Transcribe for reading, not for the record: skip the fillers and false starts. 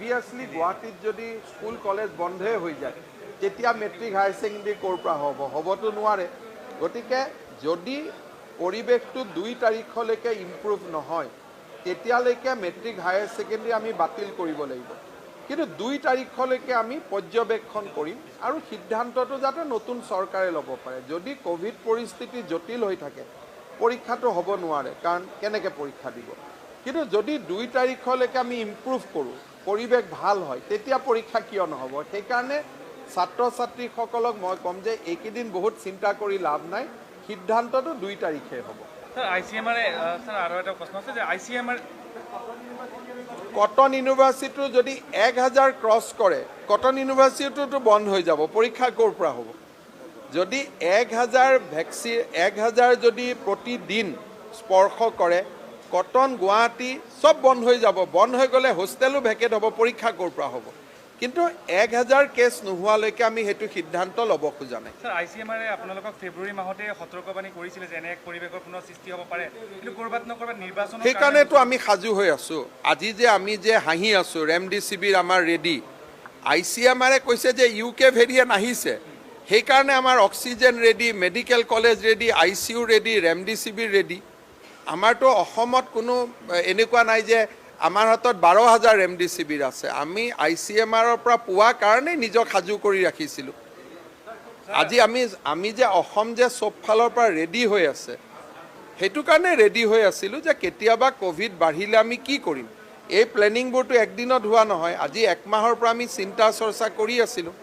Obviously গুৱাহাটীত যদি school college বন্ধই হৈ যায় তেতিয়া মেট্ৰিক হায়াৰ ছেকেণ্ডেৰী ক'ৰ পৰা হ'বতো নোৱাৰে। গতিকে যদি পৰিৱেশটো 2 তাৰিখলৈকে ইম্প্ৰুভ নহয় তেতিয়ালৈকে মেট্ৰিক হায়াৰ ছেকেণ্ডেৰী আমি বাতিল কৰিব লাগিব। কিন্তু 2 তাৰিখলৈকে আমি পৰ্যবেক্ষণ কৰিম আৰু সিদ্ধান্তটো যাতে নতুন চৰকাৰে ল'ব পাৰে। যদি কোভিড পৰিস্থিতি জটিল হৈ থাকে পৰীক্ষাটো হ'ব নোৱাৰে, কাৰণ কেনেকৈ পৰীক্ষা দিব। কিন্তু যদি 2 তাৰিখলৈকে আমি ইম্প্ৰুভ কৰোঁ, পৰিৱেশ ভাল হয়, তেতিয়া পৰীক্ষা কিয় নহ'ব। সেইকাৰণে ছাত্ৰ ছাত্ৰীসকলক মই ক'ম যে এইকেইদিন বহুত চিন্তা কৰি লাভ নাই, সিদ্ধান্তটো 2 তাৰিখে হ'ব। স্যাৰ ICMR স্যাৰ আৰও একটা প্ৰশ্ন আছে যে ICMR কটন ইউনিভাৰ্চিটিটো যদি 1000 ক্ৰছ কৰে কটন ইউনিভাৰ্চিটিটো বন্ধ হৈ যাব, পৰীক্ষা ক'ৰ পৰা হ'ব। যদি 1000 যদি প্ৰতিদিন স্পৰ্শ কৰে কটন গুৱাহাটী চব বন্ধ হৈ যাব। বন্ধ হৈ গ'লে হোষ্টেলো ভেকেট হ'ব, পৰীক্ষা ক'ৰ পৰা হ'ব। কিন্তু 1000 কেছ নোহোৱালৈকে আমি সেইটো সিদ্ধান্ত ল'ব খোজা নাই। স্যাৰ ICMR আপোনালোকক ফেব্ৰুৱাৰী মাহতে সতৰ্কবাণী কৰিছিলে যে এনে এক পৰিৱেশৰ পুনৰ সৃষ্টি হ'ব পাৰে, কিন্তু ক'ৰবাত নক'ৰবাত নিৰ্বাচন। সেইকাৰণেতো আমি সাজু হৈ আছোঁ। আজি যে আমি যে হাঁহি আছোঁ ৰেমডিচিভিৰ আমাৰ ৰেডি, ICMRে কৈছে যে UK ভেৰিয়েণ্ট আহিছে, সেইকাৰণে আমাৰ oxygen ready, medical college ready, ICU ready, remdesivir ready. আমাৰতো অসমত কোনো এনেকুৱা নাই যে আমাৰ হাতত 12,000 ৰেমডিচিভিৰ আছে। আমি ICMRৰ পৰা পোৱা কাৰণেই নিজক সাজু কৰি ৰাখিছিলোঁ। আজি আমি যে অসম যে চব ফালৰ পৰা ৰেডি হৈ আছে, সেইটো কাৰণে ৰেডি হৈ আছিলোঁ যে কেতিয়াবা কোভিড বাঢ়িলে আমি কি কৰিম। এই প্লেনিংবোৰতো একদিনত হোৱা নহয়, আজি 1 মাহৰ পৰা আমি চিন্তা চৰ্চা কৰি আছিলোঁ।